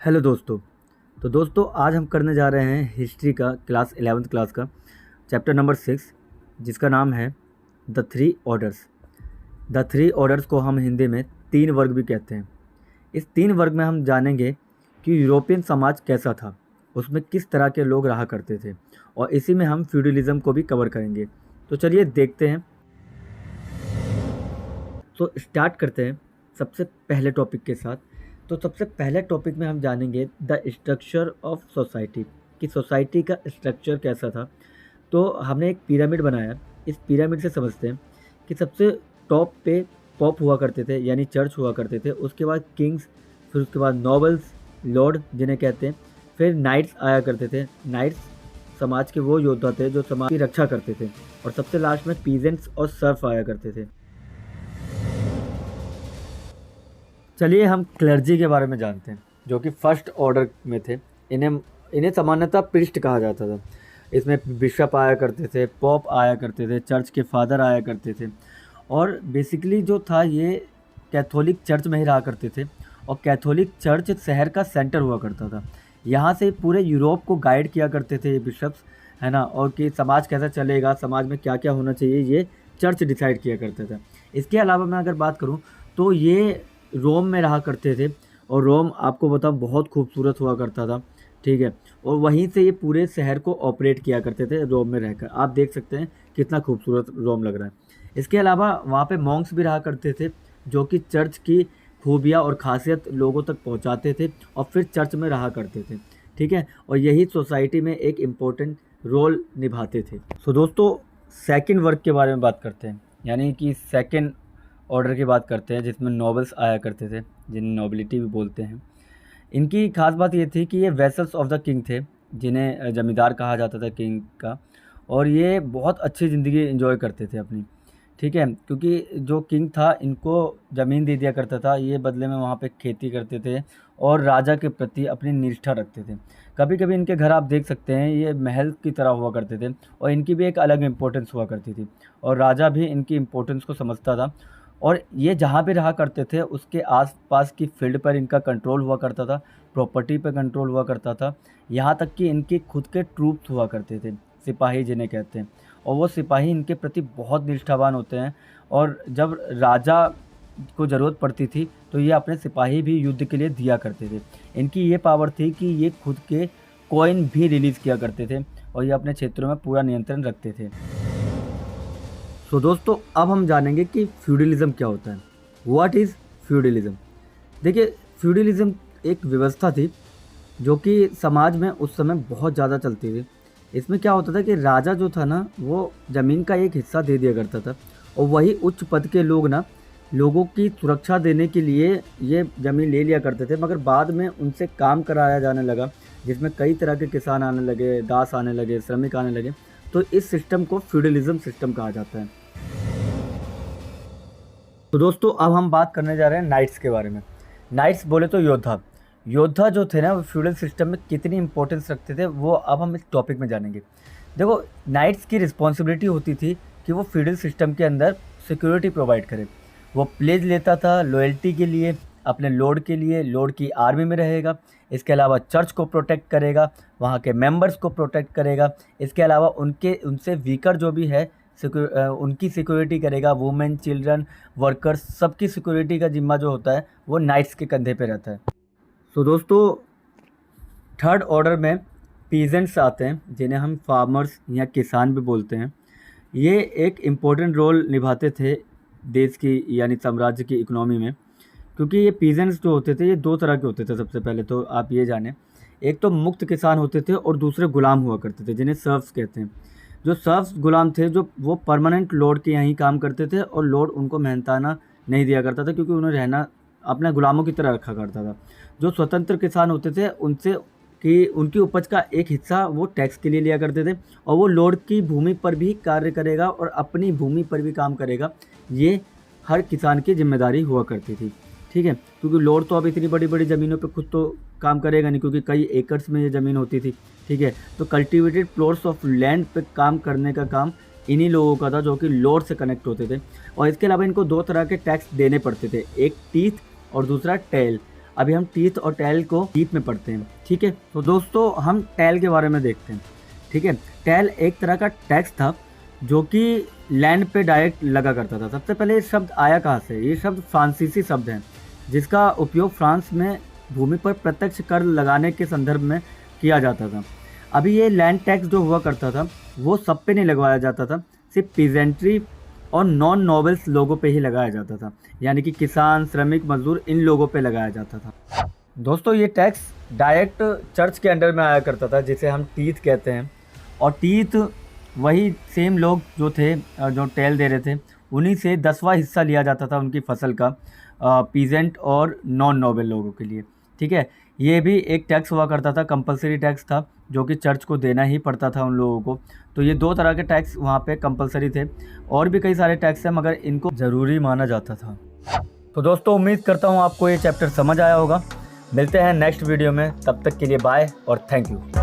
Hello दोस्तों। तो दोस्तों आज हम करने जा रहे हैं हिस्ट्री का क्लास 11th क्लास का चैप्टर नंबर 6, जिसका नाम है the three orders. The three orders को हम हिंदी में तीन वर्ग भी कहते हैं। इस तीन वर्ग में हम जानेंगे कि यूरोपियन समाज कैसा था, उसमें किस तरह के लोग रहा करते थे, और इसी में हम फ्यूडलिज्म को भी कवर करेंगे। तो चलिए देखते हैं। तो स्टार्ट करते हैं सबसे पहले टॉपिक के साथ। तो सबसे पहले टॉपिक में हम जानेंगे द स्ट्रक्चर ऑफ सोसाइटी, कि सोसाइटी का स्ट्रक्चर कैसा था। तो हमने एक पिरामिड बनाया। इस पिरामिड से समझते हैं कि सबसे टॉप पे पॉप हुआ करते थे, यानी चर्च हुआ करते थे। उसके बाद किंग्स, फिर उसके बाद नॉबल्स, लॉर्ड जिन्हें कहते हैं, फिर नाइट्स आया करते थे। नाइट्स समाज के वो योद्धा थे जो समाज की रक्षा करते थे, और सबसे लास्ट में पीजेंट्स और सर्फ आया करते थे। चलिए हम क्लर्जी के बारे में जानते हैं, जो कि फर्स्ट ऑर्डर में थे। इन्हें इन्हें सामान्यतः प्रिस्ट कहा जाता था। इसमें बिशप आया करते थे, पॉप आया करते थे, चर्च के फादर आया करते थे, और बेसिकली जो था ये कैथोलिक चर्च में ही रहा करते थे। और कैथोलिक चर्च शहर का सेंटर हुआ करता था। यहाँ से पूरे यूरोप को गाइड किया करते थे ये बिशप्स, है ना। और कि समाज कैसा चलेगा, समाज में क्या क्या होना चाहिए, ये चर्च डिसाइड किया करता था। इसके अलावा मैं अगर बात करूँ तो ये रोम में रहा करते थे, और रोम आपको बताऊँ बहुत खूबसूरत हुआ करता था, ठीक है। और वहीं से ये पूरे शहर को ऑपरेट किया करते थे रोम में रहकर। आप देख सकते हैं कितना खूबसूरत रोम लग रहा है। इसके अलावा वहाँ पे मॉन्क्स भी रहा करते थे, जो कि चर्च की खूबियाँ और खासियत लोगों तक पहुँचाते थे और फिर चर्च में रहा करते थे, ठीक है। और यही सोसाइटी में एक इम्पोर्टेंट रोल निभाते थे। सो दोस्तों सेकंड वर्ग के बारे में बात करते हैं, यानी कि सेकंड ऑर्डर की बात करते हैं, जिसमें नॉबल्स आया करते थे, जिन्हें नोबिलिटी भी बोलते हैं। इनकी खास बात ये थी कि ये वेसल्स ऑफ द किंग थे, जिन्हें जमींदार कहा जाता था किंग का। और ये बहुत अच्छी ज़िंदगी एंजॉय करते थे अपनी, ठीक है। क्योंकि जो किंग था इनको ज़मीन दे दिया करता था, ये बदले में वहाँ पे खेती करते थे और राजा के प्रति अपनी निष्ठा रखते थे। कभी कभी इनके घर आप देख सकते हैं ये महल की तरह हुआ करते थे, और इनकी भी एक अलग इम्पोर्टेंस हुआ करती थी, और राजा भी इनकी इम्पोर्टेंस को समझता था। और ये जहाँ भी रहा करते थे उसके आसपास की फील्ड पर इनका कंट्रोल हुआ करता था, प्रॉपर्टी पर कंट्रोल हुआ करता था। यहाँ तक कि इनके खुद के ट्रूप्स हुआ करते थे, सिपाही जिन्हें कहते हैं, और वो सिपाही इनके प्रति बहुत निष्ठावान होते हैं। और जब राजा को ज़रूरत पड़ती थी तो ये अपने सिपाही भी युद्ध के लिए दिया करते थे। इनकी ये पावर थी कि ये खुद के कॉइन भी रिलीज़ किया करते थे, और ये अपने क्षेत्रों में पूरा नियंत्रण रखते थे। तो दोस्तों अब हम जानेंगे कि फ्यूडलिज्म क्या होता है। What is feudalism. देखिए फ्यूडलिज्म एक व्यवस्था थी जो कि समाज में उस समय बहुत ज़्यादा चलती थी। इसमें क्या होता था कि राजा जो था ना, वो ज़मीन का एक हिस्सा दे दिया करता था, और वही उच्च पद के लोग ना लोगों की सुरक्षा देने के लिए ये ज़मीन ले लिया करते थे। मगर बाद में उनसे काम कराया जाने लगा, जिसमें कई तरह के किसान आने लगे, दास आने लगे, श्रमिक आने लगे। तो इस सिस्टम को फ्यूडलिज्म सिस्टम कहा जाता है। तो दोस्तों अब हम बात करने जा रहे हैं नाइट्स के बारे में। नाइट्स बोले तो योद्धा। योद्धा जो थे ना वो फ्यूडल सिस्टम में कितनी इंपॉर्टेंस रखते थे, वो अब हम इस टॉपिक में जानेंगे। देखो नाइट्स की रिस्पॉन्सिबिलिटी होती थी कि वो फ्यूडल सिस्टम के अंदर सिक्योरिटी प्रोवाइड करे। वो प्लेज लेता था लॉयल्टी के लिए, अपने लॉर्ड के लिए, लॉर्ड की आर्मी में रहेगा। इसके अलावा चर्च को प्रोटेक्ट करेगा, वहाँ के मेंबर्स को प्रोटेक्ट करेगा। इसके अलावा उनसे वीकर जो भी है उनकी सिक्योरिटी करेगा। वुमेन, चिल्ड्रन, वर्कर्स, सबकी सिक्योरिटी का जिम्मा जो होता है वो नाइट्स के कंधे पे रहता है। सो दोस्तों थर्ड ऑर्डर में पीजेंट्स आते हैं, जिन्हें हम फार्मर्स या किसान भी बोलते हैं। ये एक इम्पोर्टेंट रोल निभाते थे देश की यानी साम्राज्य की इकोनॉमी में। क्योंकि ये पीजेंट्स जो होते थे ये दो तरह के होते थे। सबसे पहले तो आप ये जानें, एक तो मुक्त किसान होते थे और दूसरे गुलाम हुआ करते थे, जिन्हें सर्फ्स कहते हैं। जो सर्फ्स गुलाम थे, जो वो परमानेंट लॉर्ड के यहाँ ही काम करते थे, और लॉर्ड उनको मेहनताना नहीं दिया करता था, क्योंकि उन्हें रहना अपने गुलामों की तरह रखा करता था। जो स्वतंत्र किसान होते थे उनसे कि उनकी उपज का एक हिस्सा वो टैक्स के लिए लिया करते थे, और वो लॉर्ड की भूमि पर भी कार्य करेगा और अपनी भूमि पर भी काम करेगा। ये हर किसान की जिम्मेदारी हुआ करती थी, ठीक है। क्योंकि लॉर्ड तो अब इतनी बड़ी बड़ी ज़मीनों पे खुद तो काम करेगा नहीं, क्योंकि कई एकर्स में ये ज़मीन होती थी, ठीक है। तो कल्टिवेटेड प्लॉट्स ऑफ लैंड पे काम करने का काम इन्हीं लोगों का था, जो कि लॉर्ड से कनेक्ट होते थे। और इसके अलावा इनको दो तरह के टैक्स देने पड़ते थे, एक टीथ और दूसरा टेल। अभी हम टीथ और टेल को डीप में पढ़ते हैं, ठीक है। तो दोस्तों हम टेल के बारे में देखते हैं, ठीक है। टेल एक तरह का टैक्स था जो कि लैंड पे डायरेक्ट लगा करता था। सबसे पहले ये शब्द आया कहाँ से? ये शब्द फ्रांसीसी शब्द है जिसका उपयोग फ्रांस में भूमि पर प्रत्यक्ष कर लगाने के संदर्भ में किया जाता था। अभी ये लैंड टैक्स जो हुआ करता था वो सब पे नहीं लगवाया जाता था, सिर्फ पीजेंट्री और नॉन नोबल्स लोगों पे ही लगाया जाता था, यानी कि किसान, श्रमिक, मजदूर, इन लोगों पे लगाया जाता था। दोस्तों ये टैक्स डायरेक्ट चर्च के अंडर में आया करता था, जिसे हम टीथ कहते हैं। और टीथ वही सेम लोग जो थे जो टेल दे रहे थे, उन्हीं से 10वां हिस्सा लिया जाता था उनकी फसल का, पीजेंट और नॉन नोबल लोगों के लिए, ठीक है। ये भी एक टैक्स हुआ करता था, कंपलसरी टैक्स था जो कि चर्च को देना ही पड़ता था उन लोगों को। तो ये 2 तरह के टैक्स वहाँ पे कंपलसरी थे। और भी कई सारे टैक्स हैं मगर इनको ज़रूरी माना जाता था। तो दोस्तों उम्मीद करता हूँ आपको ये चैप्टर समझ आया होगा। मिलते हैं नेक्स्ट वीडियो में, तब तक के लिए बाय और थैंक यू।